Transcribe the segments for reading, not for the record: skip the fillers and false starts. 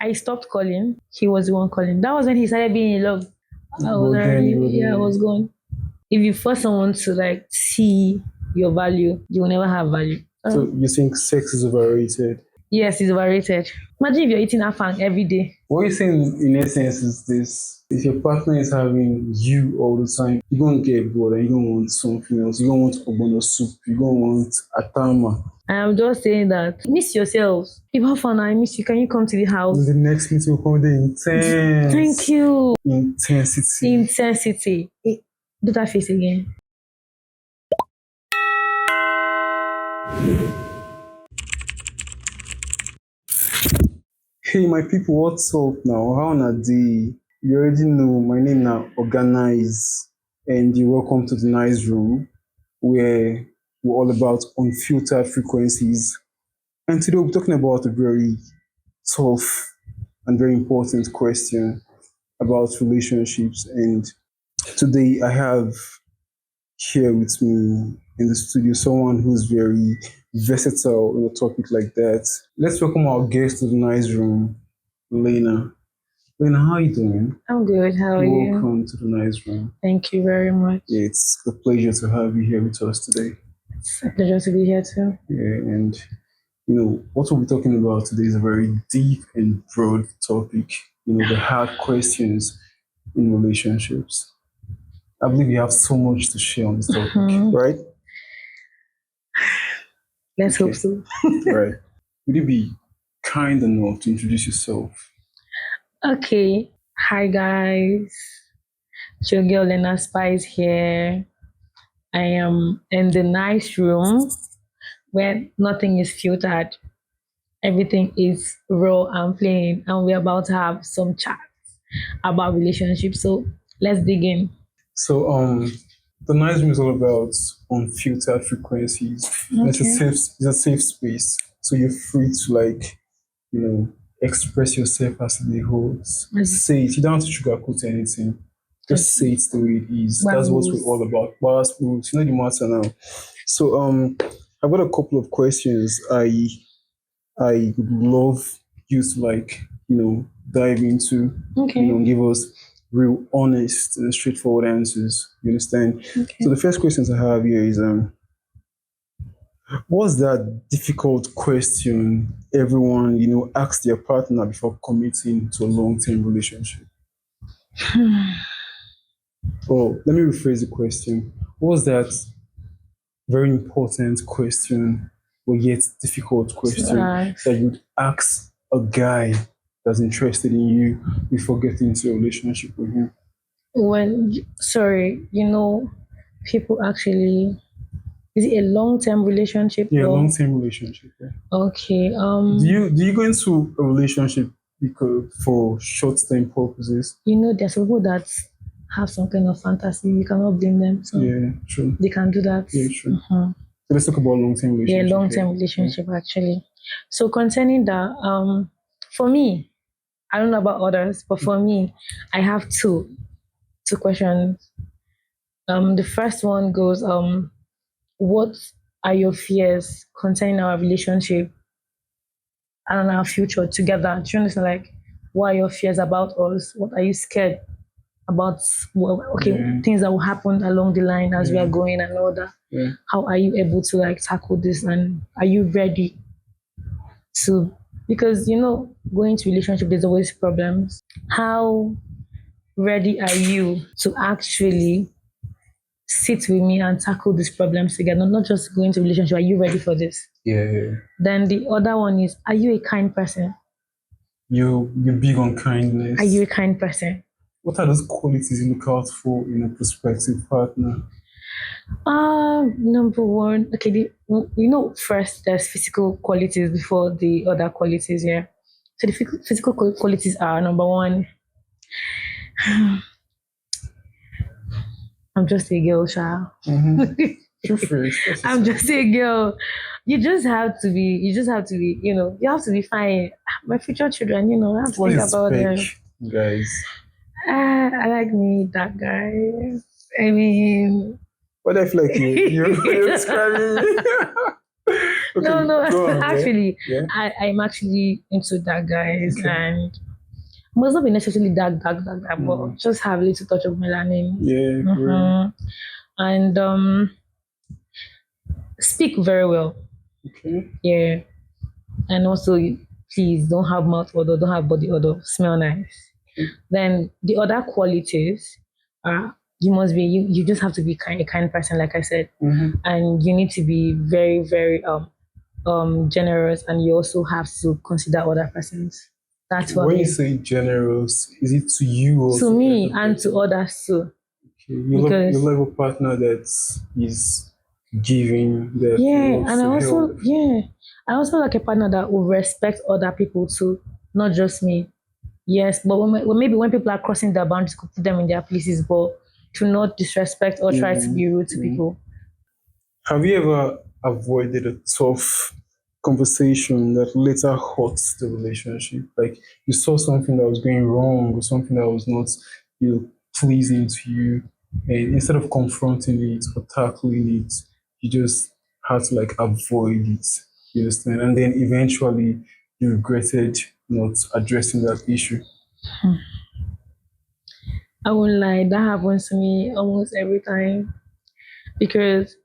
I stopped calling. He was the one calling. That was when he started being in love. I was But then already, you yeah, I were was gone. If you force someone to like see your value, you will never have value. so you think sex is overrated? Yes, it's overrated. Imagine if you're eating afang every day. What you're saying in essence is this: if your partner is having you all the time, you're gonna get bored and you're gonna want something else. You don't want ogbono soup, you're gonna want atama. I'm just saying that miss yourselves. If how fun I miss you, can you come to the house? The next meeting will come with the Thank intense you. intensity. Intensity. Do that face again. Hey my people, what's up now? How na day? You already know my name now Oga Nice, and you're welcome to the Nice Room where we're all about unfiltered frequencies. And today we're talking about a very tough and very important question about relationships. And today I have here with me in the studio someone who's very versatile in a topic like that. Let's welcome our guest to the Nice Room, Lena. Lena, how are you doing? I'm good. How are you? Welcome to the Nice Room. Thank you very much. Yeah, it's a pleasure to have you here with us today. It's a pleasure to be here too. Yeah, and what we'll be talking about today is a very deep and broad topic. The hard questions in relationships. I believe you have so much to share on this topic, right? Let's hope Okay. so. Right. Would you be kind enough to introduce yourself? Okay. Hi guys. It's your girl Lenaspice here. I am in the nice room where nothing is filtered. Everything is raw and plain, and we're about to have some chat about relationships. So let's dig in. So, the Nice Room is all about unfiltered frequencies. And Okay. it's a safe space, so you're free to express yourself as it holds. Say it. You don't have to sugarcoat anything. Just say it the way it is. That's what we're all about. Bars, rules. You know the matter now. So, I've got a couple of questions. I would love you to dive into. Okay. Give us real honest and straightforward answers. You understand? Okay. So the first questions I have here is what's that difficult question everyone asks their partner before committing to a long-term relationship? Oh, let me rephrase the question. What's that very important question, but yet difficult question that you'd ask a guy that's interested in you before getting into a relationship with him? Sorry, people actually, is it a long-term relationship? Yeah, long-term relationship. Yeah. Okay. Do you go into a relationship because for short-term purposes? There's people that have some kind of fantasy. You cannot blame them. So Yeah, true. they can do that. Yeah, true. So let's talk about long-term relationship. Yeah, long-term relationship actually. So concerning that, for me, I don't know about others, but for me, I have two questions. The first one goes, what are your fears concerning our relationship and our future together? Do you understand? Like, what are your fears about us? What are you scared about? Things that will happen along the line as we are going and all that. Yeah. How are you able to like tackle this, and are you ready to? Because going to relationship, there's always problems. How ready are you to actually sit with me and tackle these problems together? Not just going to relationship. Are you ready for this? Yeah. Then the other one is, are you a kind person? You're big on kindness. Are you a kind person? What are those qualities you look out for in a prospective partner? Number one, okay, first there's physical qualities before the other qualities, yeah. So the physical qualities are number one. I'm just a girl, child. True phrase. I'm just a girl. You just have to be, you have to be fine. My future children, I have to think about them. Guys. I like me, that guy. I mean, What I feel like you're describing me. No, Okay, no. go on. Yeah, Actually, yeah. I'm actually into dark guys, Okay. and must not be necessarily dark, but Mm. just have a little touch of melanin. Yeah, right. hmm And speak very well. Okay. Yeah. And also, please don't have mouth odor, don't have body odor, smell nice. Okay. Then the other qualities are you just have to be a kind person, like I said, Mm-hmm. and you need to be very generous, and you also have to consider other persons. That's for When you me. say generous, is it to you or To to me and to everybody? others too, Okay. You because love a partner that is giving, that yeah, loves and to help. I also like a partner that will respect other people too, not just me. Yes, but maybe when people are crossing their boundaries, could put them in their places, but to not disrespect or try to Yeah, be rude to yeah. people. Have you ever avoided a tough conversation that later hurt the relationship? Like you saw something that was going wrong or something that was not, pleasing to you, and instead of confronting it or tackling it, you just had to like avoid it. You understand? And then eventually you regretted not addressing that issue. I won't lie, that happens to me almost every time because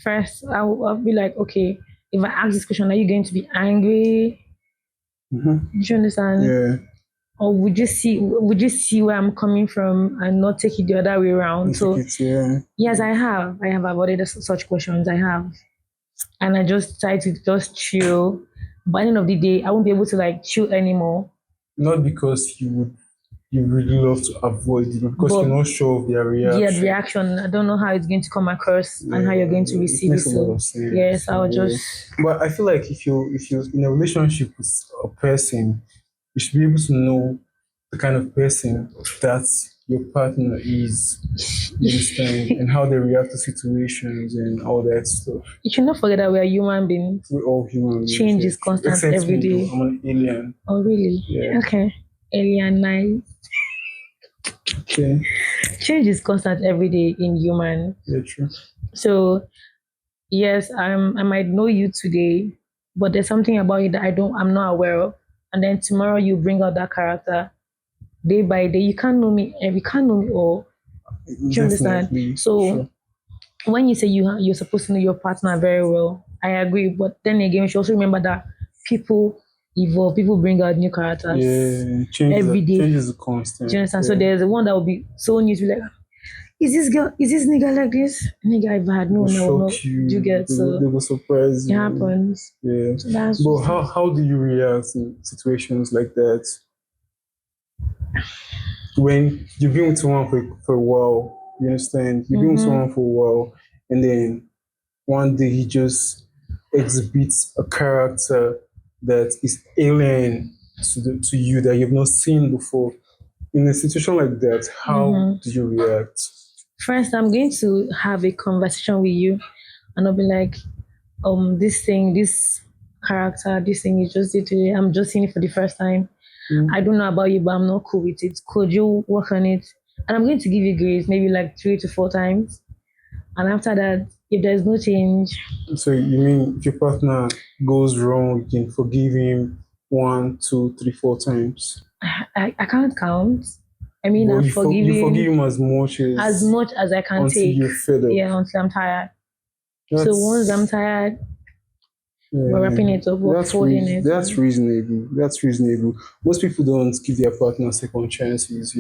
first I'll be like, okay, if I ask this question, are you going to be angry? Mm-hmm. Do you understand? Yeah, Or would you see where I'm coming from and not take it the other way around? and take So it. Yeah, yes, yeah. I have avoided such questions. I have, and I just try to just chill. By the end of the day, I won't be able to like chill anymore. Not because you really love to avoid it, but because But you're not sure of their yeah, the reaction. reaction, I don't know how it's going to come across and how you're Yeah, going to yeah, it receive it. makes a lot So of sense. yes, I'll Yeah. just But I feel like if you're in a relationship with a person, you should be able to know the kind of person that your partner is. You understand, and how they react to situations and all that stuff. you should not forget that we are human beings. We're all human beings, Change yeah, is true. constant Except every me though, day. I'm an alien. Oh really? Yeah. Okay. Alien nice. Okay. Change is constant every day in human. Yeah, true. So yes, I might know you today, but there's something about you that I'm not aware of. And then tomorrow you bring out that character day by day. You can't know me all. Do you understand? Definitely, So sure. when you say you're supposed to know your partner very well, I agree. But then again, you should also remember that people evolve, people bring out new characters Yeah, every day. changes a Do you constant. understand? So Yeah. there's the one that will be so new to be like, is this nigga like this? Nigga, if I had They will known, I would not shock do you. get They so will surprise it you. happens. Yeah. So that's But just it. how do you react in situations like that when you've been with someone for a while? You understand? You've been with Mm-hmm. someone for a while, and then one day he just exhibits a character that is alien to you that you've not seen before. In a situation like that, how Mm-hmm. do you react? First, I'm going to have a conversation with you, and I'll be like, this character, this thing you just did today, I'm just seeing it for the first time. Mm. I don't know about you, but I'm not cool with it. Could you work on it? And I'm going to give you grace, maybe like 3 to 4 times. And after that, if there's no change, So you mean if your partner goes wrong, you can forgive him one, two, three, four times. I can't count. I mean, But I've you forgive forgiven him as much as as much as I can until take. you're fed up. Yeah, until I'm tired. So once I'm That's tired, we're wrapping yeah, it up, we're folding it. that's reasonable. That's reasonable. Most people don't give their partner second chances.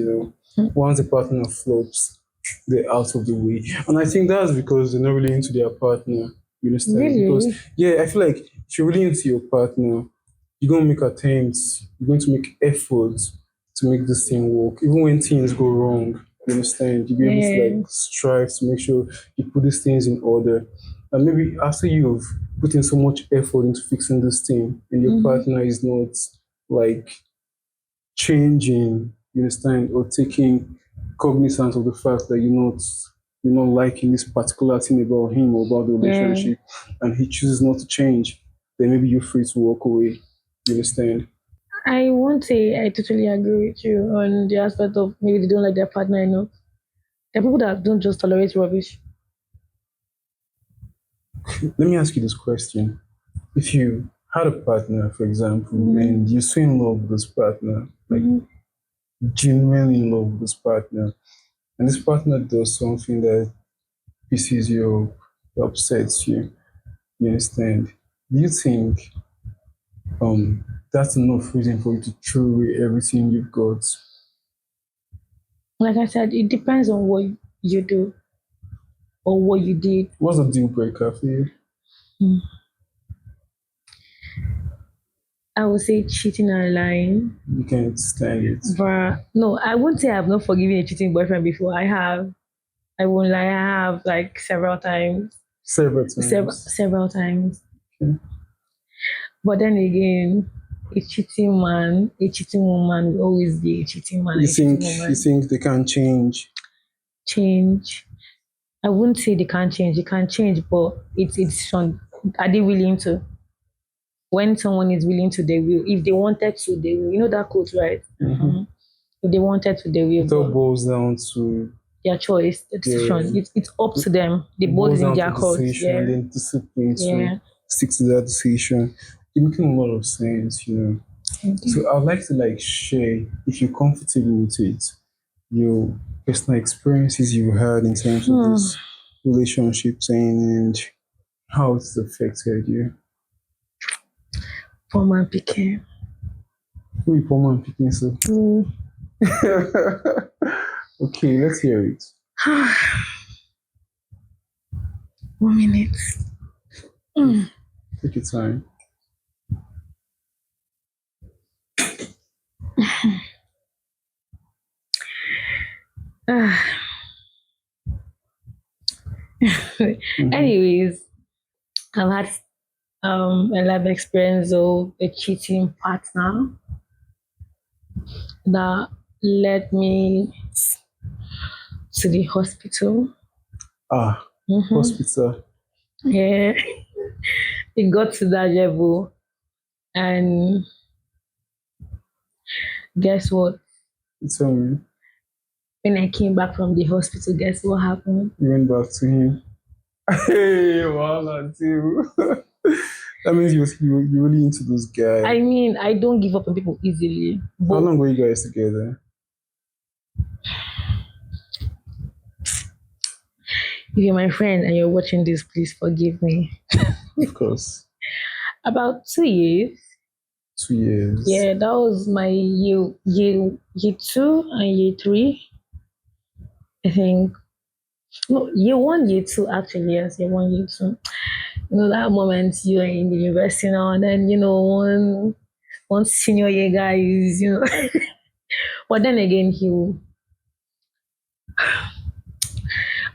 Once the partner flops, they're out of the way, and I think that's because they're not really into their partner. You understand? Because Really? yeah, I feel like if you're really into your partner, you're going to make attempts, you're going to make efforts to make this thing work. Even when things go wrong, you understand, you'll be able to like Yeah. strive to make sure you put these things in order. And maybe after you've put in so much effort into fixing this thing and your Mm-hmm. partner is not like changing, you understand, or taking cognizance of the fact that you're not liking this particular thing about him or about the Yeah. relationship, and he chooses not to change, then maybe you're free to walk away. You understand? I won't say I totally agree with you on the aspect of maybe they don't like their partner enough. There are people that don't just tolerate rubbish. Let me ask you this question. If you had a partner, for example, Mm-hmm. and you're so in love with this partner, like Mm-hmm. genuinely in love with this partner, and this partner does something that pisses you off, upsets you, you understand? Do you think that's enough reason for you to throw away everything you've got? Like I said, it depends on what you do or what you did. What's a deal breaker for you? Mm. I would say cheating and lying. You can't stand it. But no, I wouldn't say I've not forgiven a cheating boyfriend before. I have. I won't lie, I have like several times. Several Several times. several times. Okay. But then again, a cheating woman will always be a cheating man, You a cheating think you woman. think they can change? Change. I wouldn't say they can't change. They can change, but it's on. Are they willing to? When someone is willing to, they will. If they wanted to, they will. You know that quote, right? Mm-hmm. If they wanted to, they will. It all But boils down to their choice, the decision. yeah, It's up to them. The it ball boils is in down their to court. decision and Yeah, then discipline to yeah. stick to that decision. You're making a lot of sense, you know. Okay. So I'd like to like share, if you're comfortable with it, your personal experiences you had in terms of Hmm. this relationship thing and how it's affected you. Poor man picking. Who you poor man picking so? Me. Okay, let's hear it. 1 minute. Mm. Take your time. Ah. Mm-hmm. Anyways, I've had a life experience of a cheating partner that led me to the hospital. Ah, Hmm. hospital. Yeah, it got to that level, and guess what? You tell me. When I came back from the hospital, guess what happened? You went back to him. Hey, wow, too. That means you really into this guy. I mean, I don't give up on people easily, How but long were you guys together? if you're my friend and you're watching this, please forgive me. Of course, About 2 years. 2 years. Yeah, that was my year two and year three. I think no year one, year two actually. Yes, year one, year two. You know that moment you're in the university now, and then one senior year guy is But then again,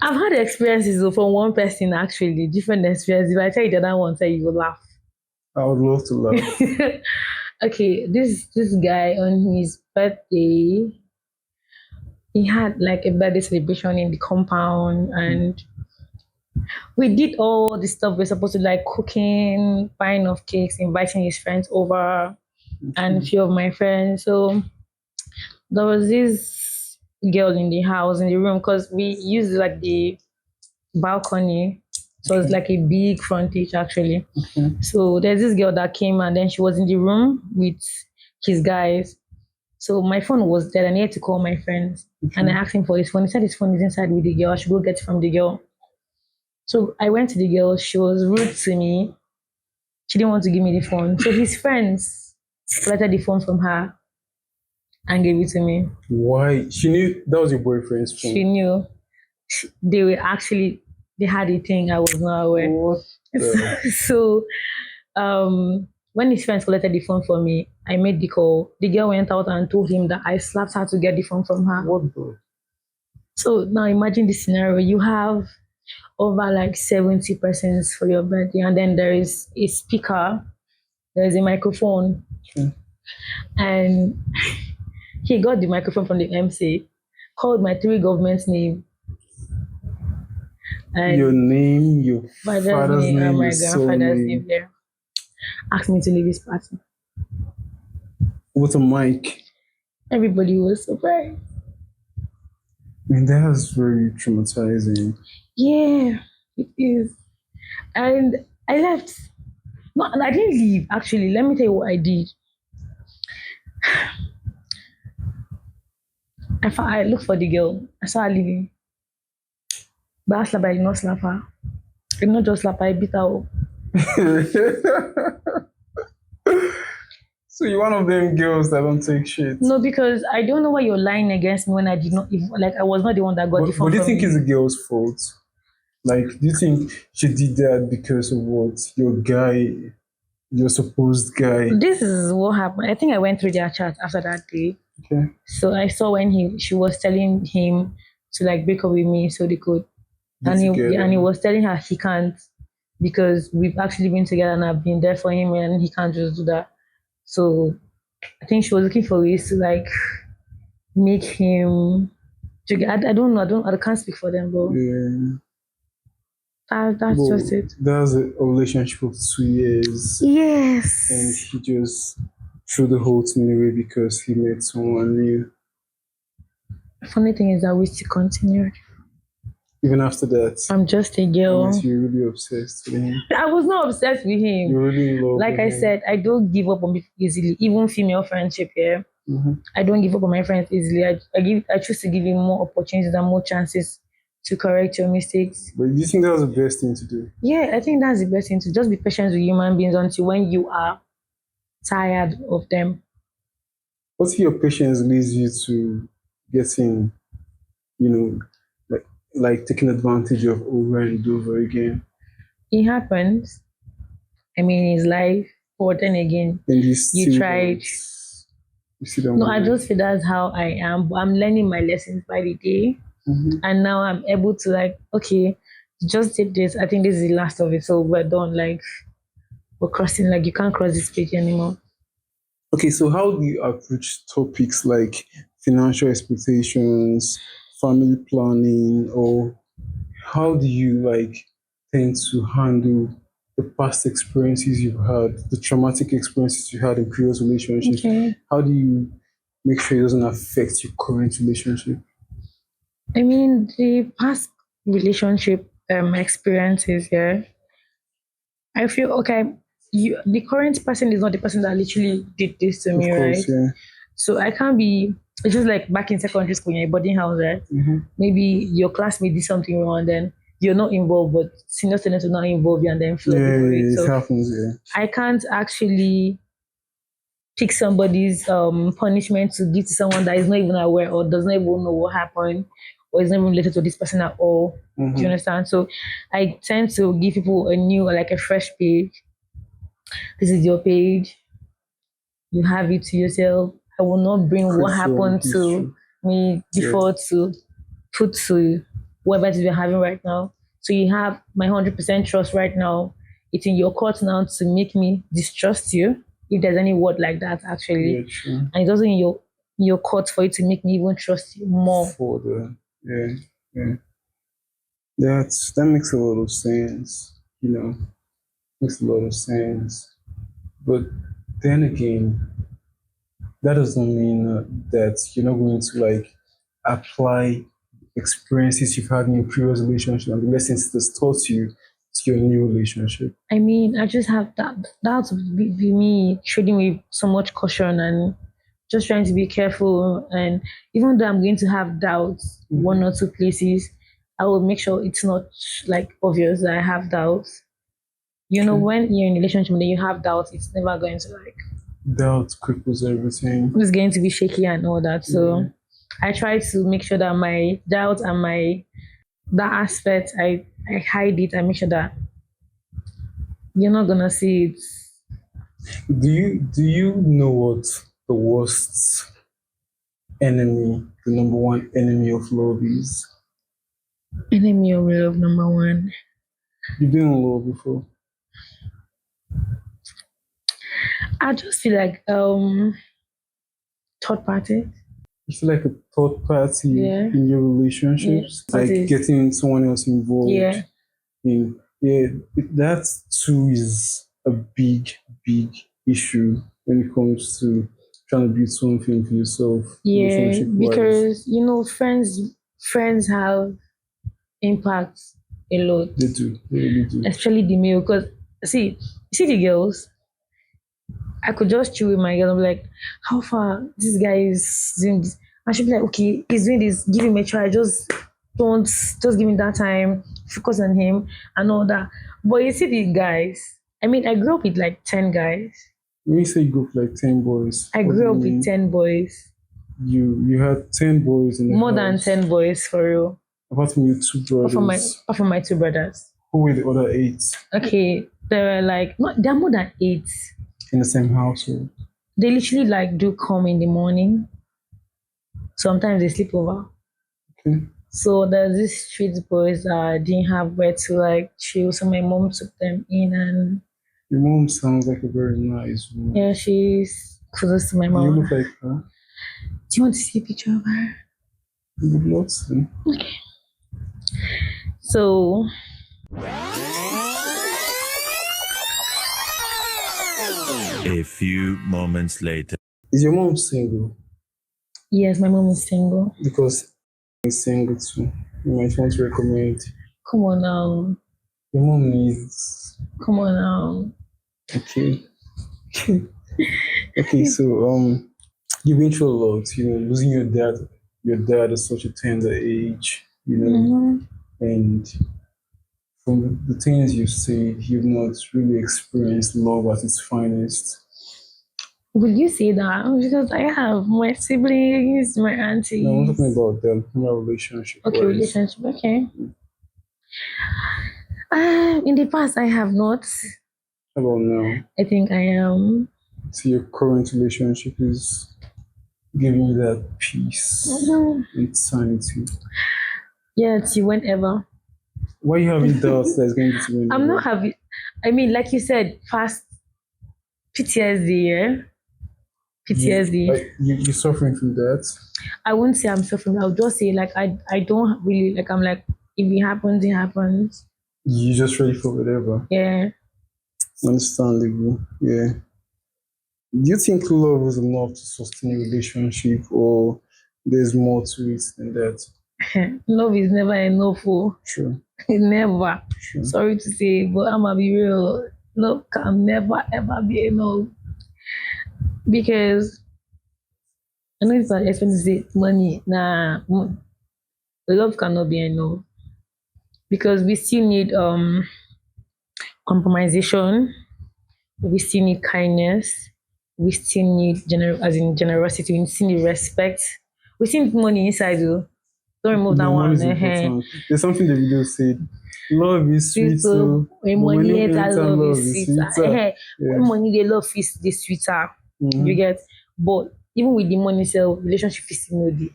I've had experiences from one person actually, different experiences. If I tell you the other one, say you will laugh. I would love to laugh. Okay, this guy on his birthday, he had like a birthday celebration in the compound, and we did all the stuff we're supposed to, like cooking, buying of cakes, inviting his friends over, and a Okay. few of my friends. So there was this girl in the house in the room because we used like the balcony. So it's Okay. like a big frontage actually. Okay. So there's this girl that came and then she was in the room with his guys. So my phone was dead. I needed to call my friends. And I Okay. asked him for his phone. He said his phone is inside with the girl. I should go get it from the girl. So I went to the girl. She was rude to me. She didn't want to give me the phone. So his friends collected the phone from her and gave it to me. Why? She knew that was your boyfriend's She phone. knew they were actually they had a thing I was not aware. What the? So when his friends collected the phone for me, I made the call. The girl went out and told him that I slapped her to get the phone from her. What the? So now imagine this scenario. You have over like 70 persons for your birthday, and then there is a speaker, there's a microphone, Okay. and he got the microphone from the MC, called my three governments name Your and name, your father's father's name and name, your my grandfather's surname. name there. Asked me to leave his party. What a mic. Everybody was surprised. I mean, that's very traumatizing. Yeah, it is. And I left. No, I didn't leave. Actually, let me tell you what I did. I looked for the girl. I saw her leaving. But I slap her, I did not slap her. I did not just slap her, I beat her up. So you're one of them girls that don't take shit. No, because I don't know why you're lying against me when I did not even, like, I was not the one that got the But phone do you from think you. it's the girl's fault? Like, do you think she did that because of what your guy, your supposed guy? This is what happened. I think I went through their chat after that day. Okay. So I saw when she was telling him to like break up with me so they could, Be and he together. was telling her he can't because we've actually been together and I've been there for him and he can't just do that. So I think she was looking for ways to like make him. I don't know. I can't speak for them, bro. Yeah. That's just Well, it. that's a relationship of 2 years, and Yes. he just threw the whole thing away because he met someone new. Funny thing is that we still continued. Even after that, I'm just a that girl. means you're really obsessed with him. I was not obsessed with him. You're really in love Like with I him. said, I don't give up on people easily, even female friendship. Yeah, Hmm. I don't give up on my friends easily. I choose to give you more opportunities and more chances to correct your mistakes. But do you think that was the best thing to do? Yeah, I think that's the best thing to just be patient with human beings until when you are tired of them. What if your patience leads you to getting, you know, like taking advantage of over and over again? It happens. I mean, it's life. But then again, And you tried. you still don't No, I want it. just feel that's how I am. But I'm learning my lessons by the day. Hmm. And now I'm able to like, okay, just did this. I think this is the last of it. So we're done. Like we're crossing, like you can't cross this page anymore. Okay, so how do you approach topics like financial expectations, family planning, or how do you tend to handle the past experiences you've had, the traumatic experiences you had in previous relationships? Okay. How do you make sure it doesn't affect your current relationship? I mean, the past relationship experiences, yeah. I feel okay. The current person is not the person that literally did this to Of me, course, right? yeah. So I can't be. It's just like back in secondary school, in your boarding house, right? Hmm. Maybe your classmate did something wrong, and then you're not involved, but senior students will not involve you, and then Yeah, flog you for it. yeah, it So happens, yeah. I can't actually pick somebody's punishment to give to someone that is not even aware or does not even know what happened or is not even related to this person at all. Do you Hmm. understand? So I tend to give people a new, like a fresh page. This is your page. You have it to yourself. I will not bring what Create your own happened to history. me Yeah. before to put to whatever it is you're having right now. So you have my 100% trust right now. It's in your court now to make me distrust you, if there's any word like that Yeah, actually. true. And it's also in your court for it to make me even trust you more. For the yeah, yeah. That makes a lot of sense, makes a lot of sense. But then again, that doesn't mean that you're not going to apply experiences you've had in your previous relationship and the lessons that's taught you to your new relationship. I mean, I just have that. That's be me treating with so much caution and just trying to be careful. And even though I'm going to have doubts, one Mhm. or two places, I will make sure it's not like obvious that I have doubts. You know, Okay. when you're in a relationship and then you have doubts, it's never going to like, Doubt cripples everything. it's going to be shaky and all that. Yeah. So I try to make sure that my doubts and that aspect, I hide it. I make sure that you're not gonna see it. Do you know what the worst enemy, the number one enemy of love is? Enemy of love number one. You've been in love before. I just feel like third party. You feel like a third party Yeah. in your Yeah. relationships, like Parties. getting someone else involved Yeah. in. Yeah, that too is a big, big issue when it comes to trying to build something for yourself, Yeah. relationship wise. Because friends have impact a lot, They do, they really do. especially the male. Because see, You see the girls, I could just chill with my girl and be like, how far this guy is doing this? And she'll be like, okay, he's doing this, give him a try. Just give him that time, focus on him and all that. But you see the guys, I mean, I grew up with like 10 guys. When you say group like 10 boys, I what do grew you up with mean? 10 boys, You had 10 boys in the more than house, 10 boys for real, apart from your two brothers. apart from my two brothers. Who were the other eight Okay, there are like, no, there are more than eight. in the same household? They literally like do come in the morning. Sometimes they sleep over. Okay. So there's these street boys that didn't have where to like chill. So my mom took them in and Your mom sounds like a very nice woman. yeah, she's close to my You mom. look like her. Do you want to see a picture of her? You would love to. So A few moments later. Is your mom single? yes, my mom is single. Because he's single too. You might want to recommend. Come on now. Your mom needs. Come on now. Okay. Okay, so you've been through a lot, losing your dad at such a tender age, Mhm. and from the things you said, you've not really experienced love at its finest. Would you say that? Because I have my siblings, my aunties. No, I'm talking about them, your relationship Okay, wise. relationship. Okay. In the past, I have not. How about now? I think I am. So your current relationship is giving you that peace Mhm. and sanity. Yeah, till whenever. Why you having doubts that it's going to be I'm not having. I mean, like you said, fast PTSD. Yeah, PTSD. You're suffering from that? I wouldn't say I'm suffering. I'll just say like I don't really like. I'm like if it happens, it happens. You just ready for whatever. Yeah. Understandable. Yeah. Do you think love is enough to sustain a relationship, or there's more to it than that? Love is never enough. Oh. Sure, Never. sure. Sorry to say, but I'm gonna be real. Love can never ever be enough because I know it's expensive to say money. Nah, love cannot be enough because we still need compromisation. We still need kindness. We still need as in generosity. We still need respect. We still need money inside you. Don't remove that The money one. is important. There's something the video said. Love is sweet, So so when but when money you enter, enter, love love is is sweeter. sweeter. When Yeah. money they love is the sweeter. You Mm-hmm. get, but even with the money itself, relationship is still no dey.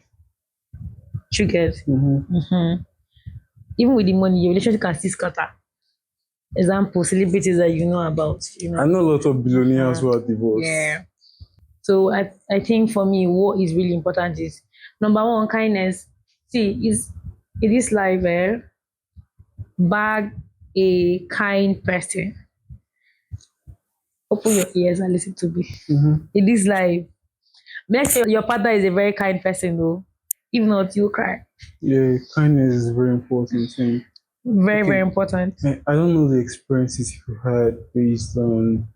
You get. Mm-hmm. Even with the money, your relationship can still scatter. Example, celebrities that you know about. I know a lot of billionaires who are divorced. Yeah. So I think for me, what is really important is number one, kindness. See, is in this life, bag a kind person. Open your ears and listen to me. Mm-hmm. In this life, make sure your partner is a very kind person, though. If not, you'll cry. Yeah, kindness is a very important thing. Very, very Okay, important. I don't know the experiences you had based on,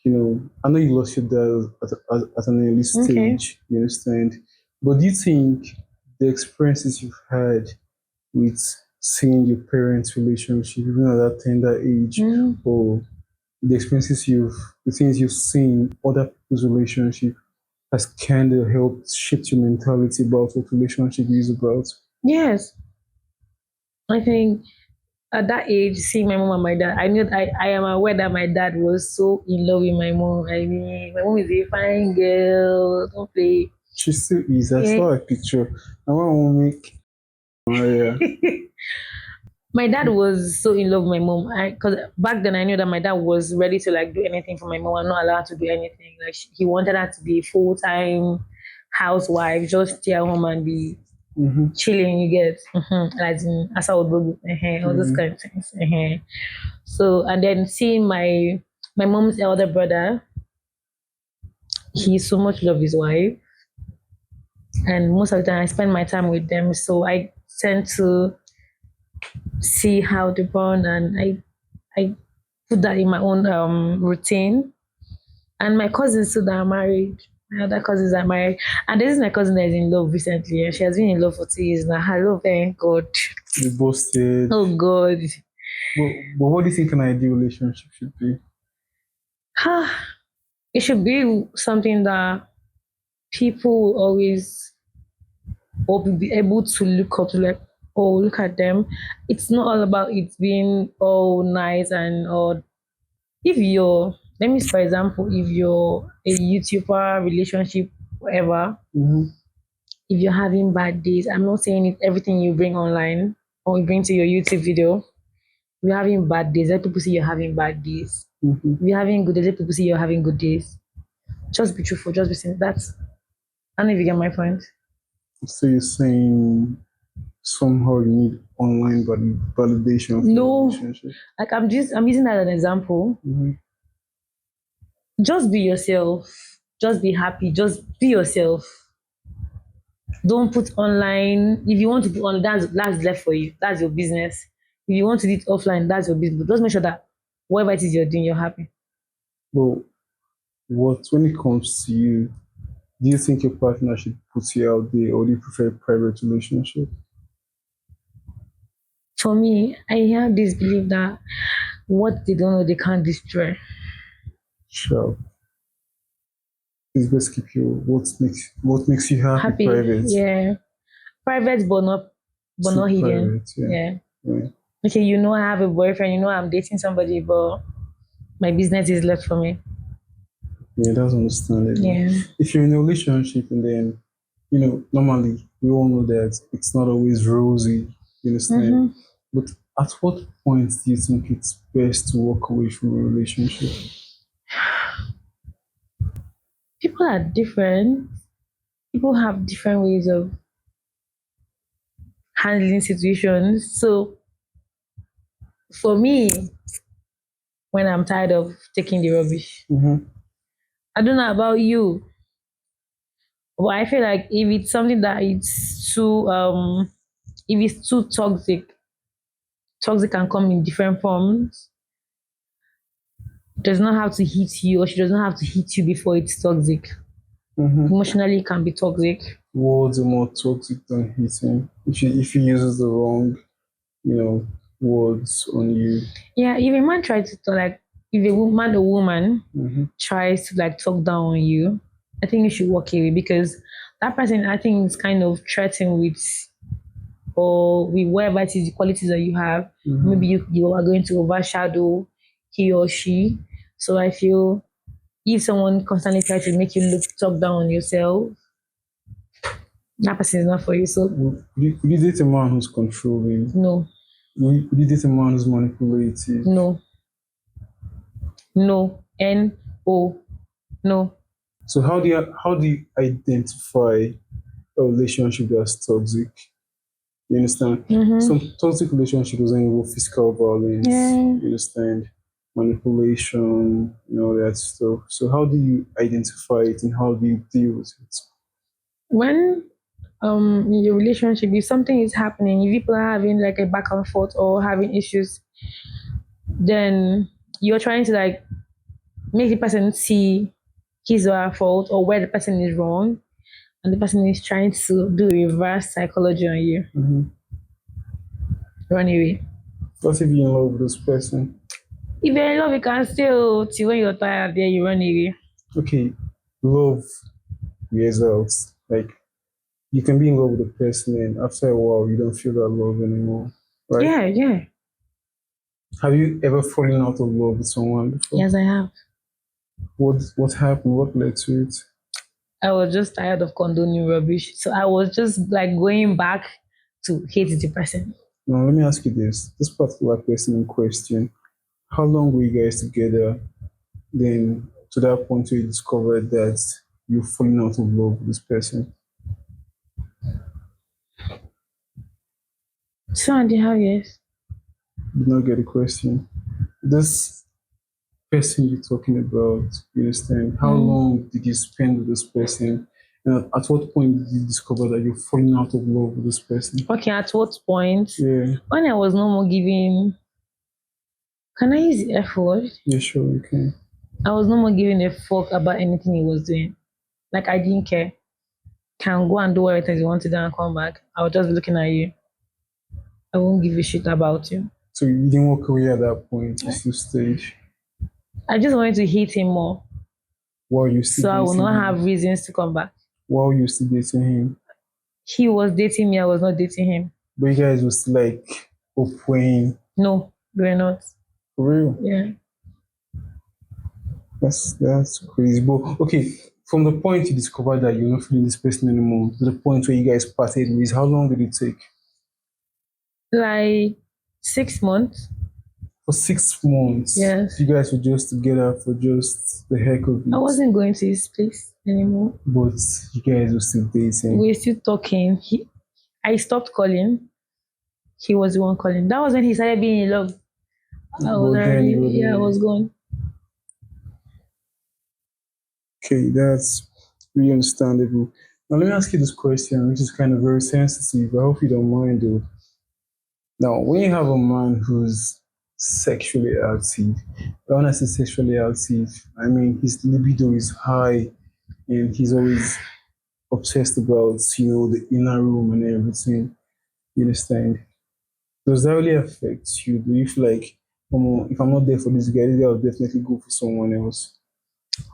I know you lost your dad at an early Okay. stage, you understand? But do you think the experiences you've had with seeing your parents' relationship, even at that tender age, Mm. or the things you've seen other people's relationship has kind of helped shift your mentality about what relationship is about? Yes. I think at that age, seeing my mom and my dad, I knew that I am aware that my dad was so in love with my mom. I mean, my mom is a fine girl. Don't play. She still is. I Yeah. saw a picture. I want to make Maria. My dad was so in love with my mom. Because back then I knew that my dad was ready to like do anything for my mom. I'm not allowed to do anything. Like he wanted her to be full time housewife, just stay at home and be Mm-hmm. chilling. You get, as in asa odogo, all those kind of things. So and then seeing my mom's elder brother, he so much love his wife, and most of the time I spend my time with them. So I tend to see how they bond, and I put that in my own routine. And my cousins too that are married. My other cousins are married. And this is my cousin that is in love recently. And she has been in love for 2 years now. Hello, thank God. You boasted. Oh God. But what do you think an ideal relationship should be? It should be something that people will always or be able to look up to, like, oh, look at them. It's not all about it being all nice and or if you're, let me for example, if you're a YouTuber relationship, whatever, Mm-hmm. if you're having bad days, I'm not saying it everything you bring online or you bring to your YouTube video. If you're having bad days, let people see you're having bad days. Mm-hmm. If you're having good days, let people see you're having good days. Just be truthful, just be saying that's I don't know if you get my point. So you're saying somehow you need online validation for your No, relationship? like I'm using that as an example. Mm-hmm. Just be yourself. Just be happy. Just be yourself. Don't put online. If you want to put on, that's left for you. That's your business. If you want to do it offline, that's your business. But just make sure that whatever it is you're doing, you're happy. Well, when it comes to you, do you think your partner should put you out there, or do you prefer a private relationship? For me, I have this belief that what they don't know, they can't destroy. Sure. It's best keep you what makes you happy Happy, private. yeah. Private, but Too not hidden. private, yeah. Yeah. Right. Okay, you know I have a boyfriend. You know I'm dating somebody, but my business is left for me. Yeah, that's understandable. Yeah. If you're in a relationship and then, normally we all know that it's not always rosy, you understand? Mm-hmm. But at what point do you think it's best to walk away from a relationship? People are different. People have different ways of handling situations. So for me, when I'm tired of taking the rubbish, Mm-hmm. I don't know about you, but I feel like if it's something that it's too if it's too toxic, toxic can come in different forms. Does not have to hit you, or she does not have to hit you before it's toxic. Mm-hmm. Emotionally, it can be toxic. Words are more toxic than hitting. If he uses the wrong, you know, words on you. Yeah, if a man tries to like, if a man or woman Mm-hmm. tries to like talk down on you, I think you should walk away because that person, I think, is kind of threatened with or with whatever it is the qualities that you have. Mm-hmm. Maybe you are going to overshadow he or she. So I feel if someone constantly tries to make you look talk down on yourself, that person is not for you. So Would you date a man who's controlling? no, Would you date a man who's manipulative? no, no, no, no. So how do you identify a relationship that's toxic? You understand? Mm-hmm. Some toxic relationship doesn't involve physical violence. Yeah. You understand? Manipulation, all that stuff. So how do you identify it and how do you deal with it? When in your relationship, if something is happening, if people are having like a back and forth or having issues, then you're trying to like make the person see his or her fault or where the person is wrong, and the person is trying to do reverse psychology on you. Mm-hmm. Run away. What if you're in love with this person? If you're in love, you can still till when you're tired, then you run away. Okay, love wears out. Like you can be in love with a person and after a while you don't feel that love anymore. Right? Yeah, yeah. Have you ever fallen out of love with someone before? Yes, I have. What happened? What led to it? I was just tired of condoning rubbish. So I was just like going back to hate the person. Now let me ask you this. This particular person in question, how long were you guys together? Then to that point where you discovered that you've fallen out of love with this person. 2.5 years. Did not get the question. This person you're talking about, you understand? How Mm. long did you spend with this person? And at what point did you discover that you're falling out of love with this person? Okay, at what point? Yeah. When I was no more giving Can I use the F word? Yeah, sure, you can. I was no more giving a fuck about anything he was doing. Like I didn't care. Can go and do whatever it is you want to do and come back. I was just looking at you. I won't give a shit about you. So you didn't walk away at that point. You still stayed. I just wanted to hate him more. While you still So I will dating not him. have reasons to come back. While you still dating him. He was dating me, I was not dating him. But you guys was still like playing. No, we're not. For real. Yeah. That's crazy. But okay, from the point you discovered that you're not feeling this person anymore to the point where you guys parted ways, how long did it take? Like 6 months. For 6 months. Yes. You guys were just together for just the heck of I it. wasn't going to his place anymore. But you guys were still dating. We were still talking. I stopped calling. He was the one calling. That was when he started being in love. I was But then already, you yeah, I were was gone. okay, that's really understandable. Now let me ask you this question, which is kind of very sensitive. I hope you don't mind though. Now, when you have a man who's sexually active, when I say sexually active, I mean his libido is high and he's always obsessed about, the inner room and everything. You understand? Does that really affect you? Do you feel like, if I'm not there for this guy will definitely go for someone else?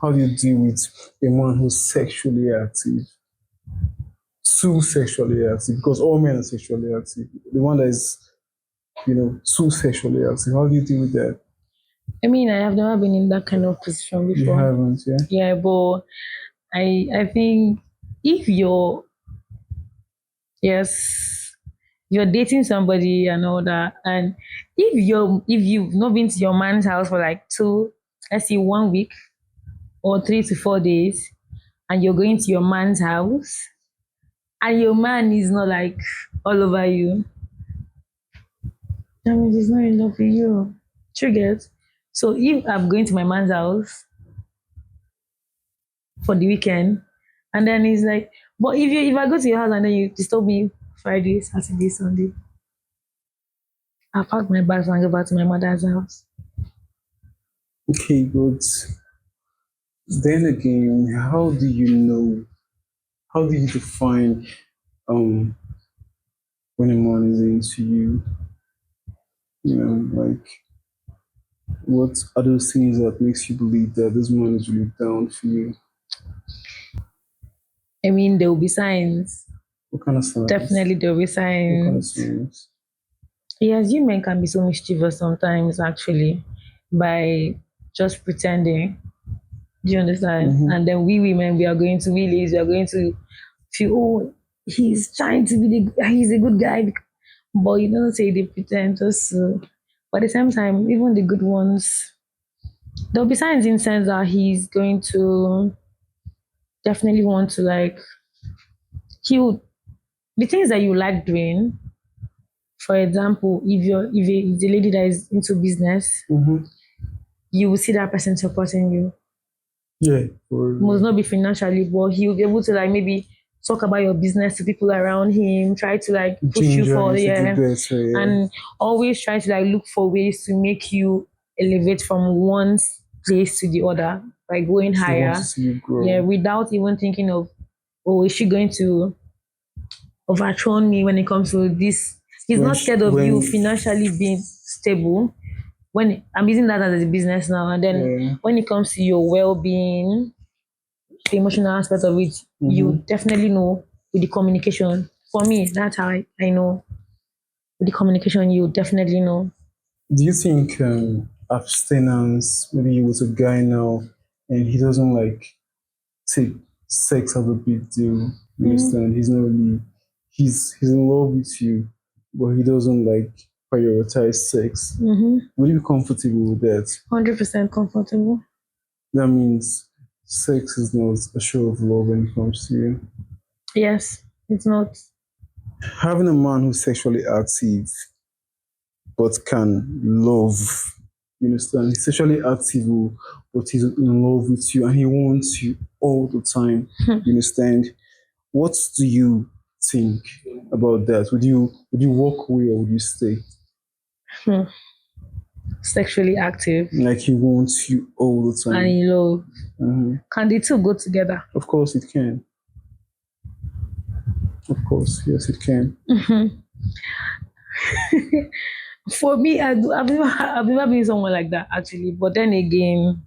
How do you deal with a man who's sexually active? Too sexually active, because all men are sexually active. The one that is, too sexually active. How do you deal with that? I mean, I have never been in that kind of position You before. haven't, yeah? Yeah, but I think if you're yes, you're dating somebody and all that, and if you've not been to your man's house for like let's say 1 week or 3 to 4 days, and you're going to your man's house, and your man is not like all over you, that means he's not in love with you. Triggered. So if I'm going to my man's house for the weekend, and then he's like, but if I go to your house and then you disturb me Friday, Saturday, Sunday, I'll pack my bags and go back to my mother's house. Okay, but then again, how do you define um when a man is into you? Like what are those things that makes you believe that this man is really down for you? I mean, there will be signs. What kind of signs? Definitely, there will be What kind of signs. signs? Yes, you men can be so mischievous sometimes, actually, by just pretending. Do you understand? Mm-hmm. And then we women, we are going to feel, oh, he's trying to he's a good guy. But you don't say they pretend just but at the same time, even the good ones, there'll be signs in sense that he's going to definitely want to like, he would, the things that you like doing, for example, if the lady that is into business, Mm-hmm. you will see that person supporting you. Yeah. Must not be financially, but he will be able to like maybe talk about your business to people around him, try to like push you Ginger for you to do yeah, better, yeah. and always try to like look for ways to make you elevate from one place to the other, like going She wants higher. to see you Yeah, grow. without even thinking of, oh, is she going to overthrown me when it comes to this. He's When not she, scared of you when financially being stable. When I'm using that as a business now, and then yeah. when it comes to your well-being, the emotional aspect of it, Mm-hmm. you definitely know with the communication. For me, that's how I know. With the communication, you definitely know. Do you think abstinence, maybe you was a guy now and he doesn't like take sex as a big deal? You Mm-hmm. understand? He's not really, he's in love with you, but he doesn't like prioritize sex. Mm-hmm. Would you be comfortable with that? 100% comfortable. That means sex is not a show of love when it comes to you. Yes, it's not. Having a man who's sexually active but can love. You understand? He's sexually active, oh, but he's in love with you and he wants you all the time. You understand? What do you think about that? Would you walk away or would you stay? Hmm. sexually active, Like he wants you all the and time. in love. Mhm. Can the two go together? Of course it can. Of course, yes, it can. For me, I've never been someone like that actually. But then again,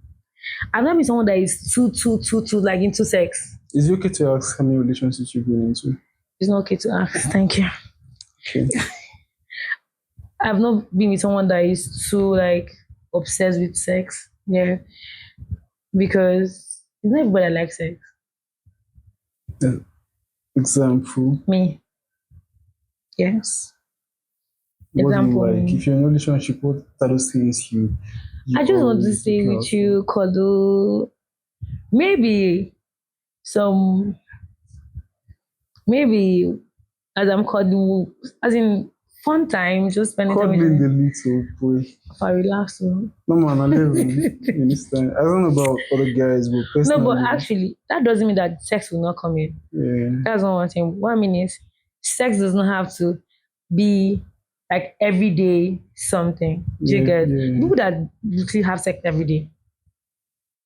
I've not been someone that is too like into sex. Is it okay to ask how many relationships you've been into? It's not okay to ask. Thank you. Okay. I've not been with someone that is too like obsessed with sex. Yeah, because it's not everybody that likes sex. Uh, Example. Me, yes. What do you Example like? me. If you're in a relationship, what are those things you I just want to always stay look out with for? you, cuddle. Maybe some, maybe as I'm cuddle, as in fun time, just spending time with Cuddling you. the little boy. If I relax. So. No man, I live you understand. I don't know about other guys, but No, but personally, actually, that doesn't mean that sex will not come in. yeah, That's not one thing. What I mean is, sex does not have to be like everyday something. Do you yeah, get yeah. people that literally have sex every day?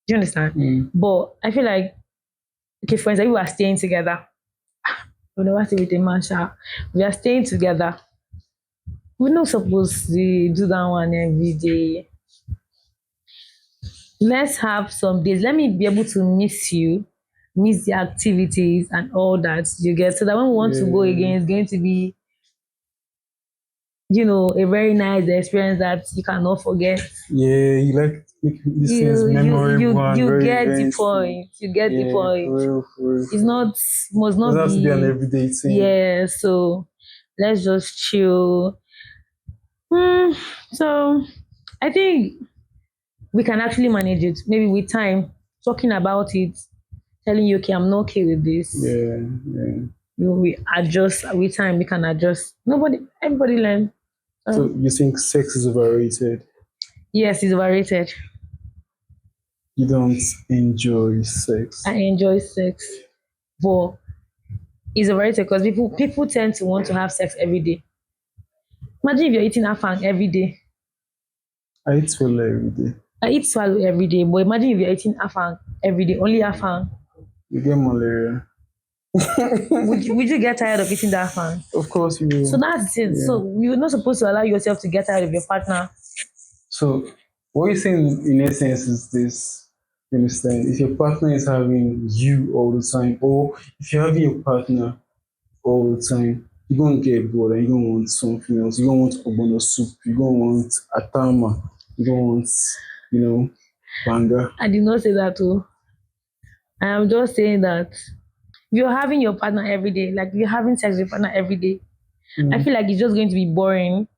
Do you understand? Mm. But I feel like, okay, for instance, we are staying together. We never stay with a man, sha. We are staying together. We're not supposed to do that one every day. Let's have some days. Let me be able to miss you, miss the activities and all that you get. So that when we want to go Yeah, again, it's going to be, a very nice experience that you cannot forget. yeah. You like making these things memorable and You very get the eventful. point. You get the Yeah, point. for real, for real, It's for real. not must not Doesn't have to be an be everyday thing. yeah. So let's just chill. Hmm, so I think we can actually manage it. Maybe with time, talking about it, telling you, okay, I'm not okay with this. Yeah, yeah. We adjust with time. We can adjust. Everybody learn. So So you think sex is overrated? yes, it's overrated. You don't enjoy sex. I enjoy sex, but it's overrated because people tend to want to have sex every day. Imagine if you're eating afang every day. I eat well every day. I eat swallow every day, but imagine if you're eating afang every day, only afang. You get malaria. Would you get tired of eating that afang? Of course you So will. that's it. Yeah. So you're not supposed to allow yourself to get tired of your partner. So what you're saying in essence is this. You understand? If your partner is having you all the time, or if you're having your partner all the time, you're gonna get bored and you're gonna want something else. You're gonna want obono soup, you're gonna want atama, you're gonna want, you know, banga. I did not say that too. I am just saying that you're having your partner every day, like you're having sex with your partner every day. I Mm. feel like it's just going to be boring.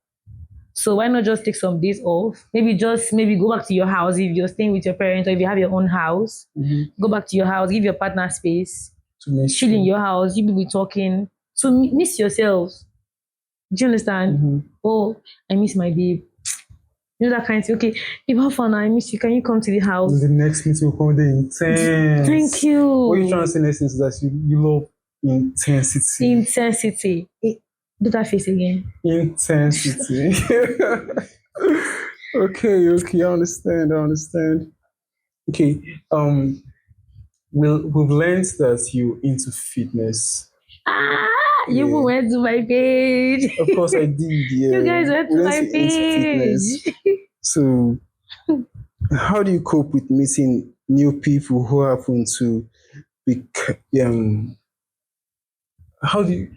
So why not just take some days off? Maybe go back to your house if you're staying with your parents or if you have your own house. Mhm. Go back to your house, give your partner space, To miss chill in you. your house, you be talking. So miss yourselves. Do you understand? Mhm. Oh, I miss my babe. You know that kind of thing. Okay, if how fun I miss you, can you come to the And the house? next meeting will come the Thank intense. What you trying to you. say in essence is that you love intensity. Intensity. Do that face again. Intensity. Okay, okay, I understand, I understand. Okay, we've learned that you into fitness. Ah, you Yeah, went to my page. of course I did. You Yeah, guys went we to learned my you into fitness. page. So, how do you cope with meeting new people who happen to be how do you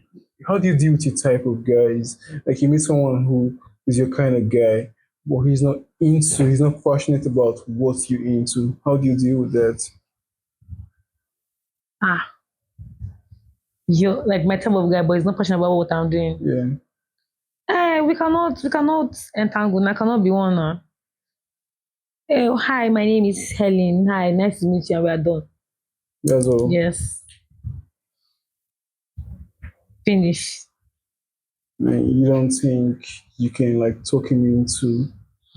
how do you deal with your type of guys? Like you meet someone who is your kind of guy, but he's not passionate about what you're into. How do you deal with that? Ah, you like my type of guy, but he's not passionate about what I'm doing. Yeah, We cannot entangle. I cannot be one. Oh, hi, my name is Helen. Hi, nice to meet you. And we are done. that's all. Yes, finish. And you don't think you can like talk him into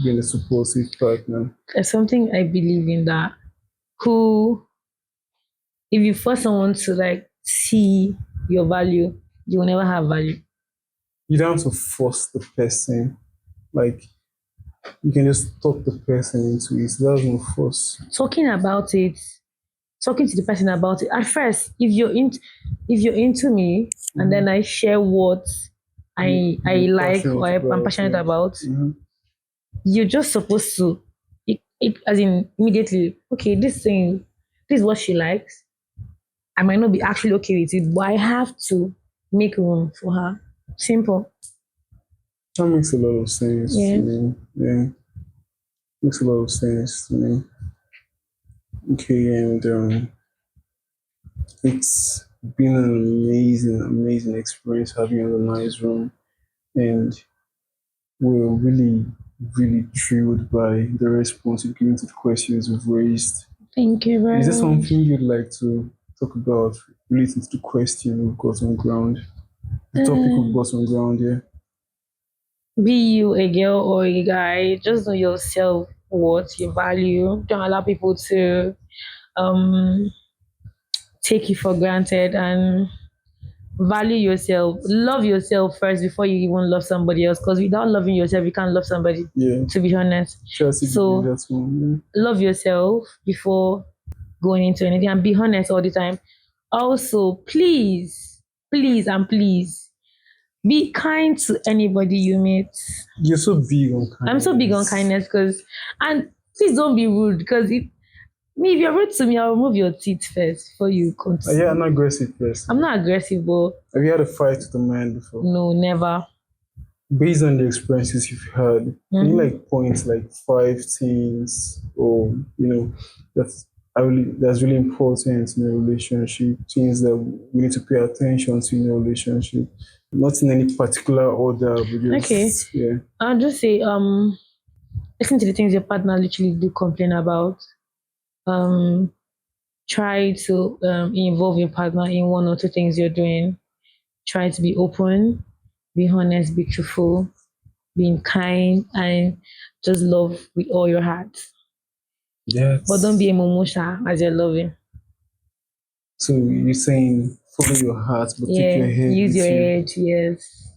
being a supportive partner? There's something I believe in that. Who, if you force someone to like see your value, you will never have value. You don't have to force the person. Like You can just talk the person into it. That's no force. Talking about it, talking to the person about it. At first, if you're into me and then I share what I You're like or passionate I'm about passionate it. about, Mhm. you're just supposed to as in immediately, okay, this is what she likes. I might not be actually okay with it, but I have to make room for her. Simple. That makes a lot of sense to Yeah. me. Yeah, makes a lot of sense to me. Okay, and it's been an amazing, amazing experience having you in the nice room, and we're really, really thrilled by the response you've given to the questions we've raised. Thank you Is very there much. something you'd like to talk about relating to the question we've got on ground? The topic we've Uh, got on ground here. be you a girl or a guy, just know yourself, what your value. Don't allow people to um take you for granted and value yourself. Love yourself first before you even love somebody else. Because without loving yourself, you can't love somebody. Yeah, To be honest, Chelsea believe so that one. love yourself before going into anything and be honest all the time. Also, please, please, and please be kind to anybody you meet. Yeah. You're so big on I'm so big on kindness. kindness because, and please don't be rude because if you're rude to me, I'll remove your teeth first before you Yeah, continue. an aggressive I'm person. not aggressive, but Have you had a fight with a man before? no, never. Based on the experiences you've had, can you Mhm. like point like five things or that's that's really important in a relationship, things that we need to pay attention to in a relationship. Not in any particular order, but Okay, just yeah. I'll just say listen to the things your partner literally do complain about. Um, try to involve your partner in one or two things you're doing. Try to be open, be honest, be truthful, being kind, and just love with all your heart. But don't be That's a momosha as you're loving. so you're saying follow your heart but take Yeah, your head use your with you. edge, yes.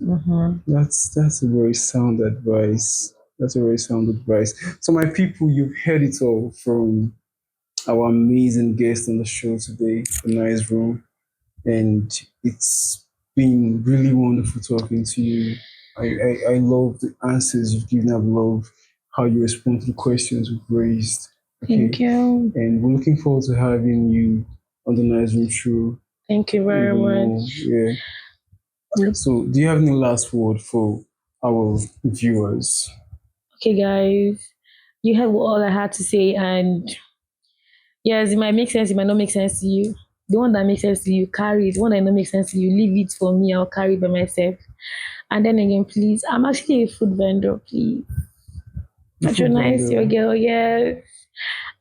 That's a very sound advice. That's a very sound advice. So my people, you've heard it all from our amazing guest on the show today, the nice room, and it's been really wonderful talking to you. I love the answers you've given. I love how you respond to the questions we've raised. Thank Okay, you. and we're looking forward to having you on the nice room show Thank you very even more. much. Yeah. So, do you have any last word for our viewers? Okay, guys, you have all I had to say, and yes, it might make sense, it might not make sense to you. The one that makes sense to you, carry it. The one that don't make sense to you, leave it for me. I'll carry it by myself. And then again, please, I'm actually a food vendor. Please The food patronize your vendor. girl, yes.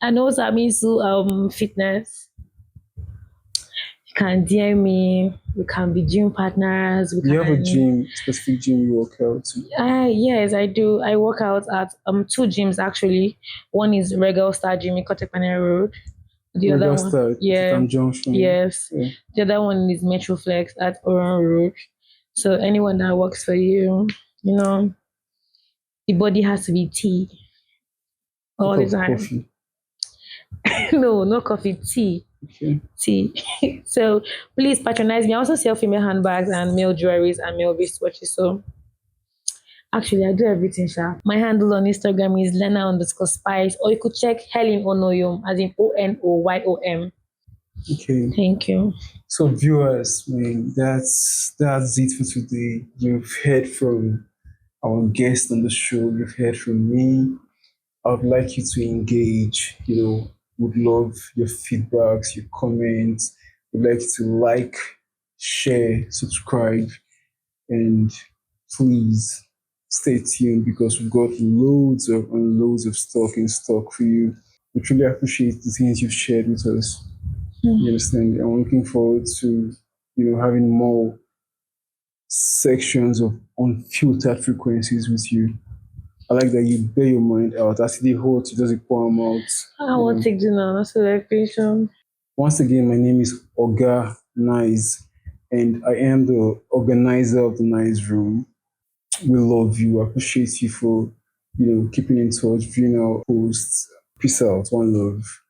And also, I'm into fitness. You can DM me. We can be gym partners. We Do you have a can. gym, specific gym you work out to? Yes, I do. I work out at two gyms actually. One is Regal Star Gym in Kotekpane Road. The other Regal one, Star, yeah, Titan Junction. yes. Yeah. The other one is Metroflex at Oran Road. So anyone that works for you, you know, the body has to be tea What all type the of time. coffee? No, no coffee, tea. Okay. Tea. So please patronize me. I also sell female handbags and male jewelries and male wristwatches. So actually, I do everything, Sha. My handle on Instagram is Lena_Spice, or you could check Helen Onoyom, as in Onoyom. Okay. Thank you. So viewers, man, that's it for today. You've heard from our guest on the show. You've heard from me. I would like you to engage. Would love your feedbacks, your comments. Would like you to like, share, subscribe, and please stay tuned because we've got loads of and loads of stock in stock for you. We truly appreciate the things you've shared with us. You understand? I'm looking forward to having more sections of unfiltered frequencies with you. I like that you bear your mind out. As the hot, you just pour them out. I You want know. to take dinner celebration. Once again, my name is Oga Nice, and I am the organizer of the Nice Room. We love you. Appreciate you for keeping in touch, viewing our posts. Peace out. One love.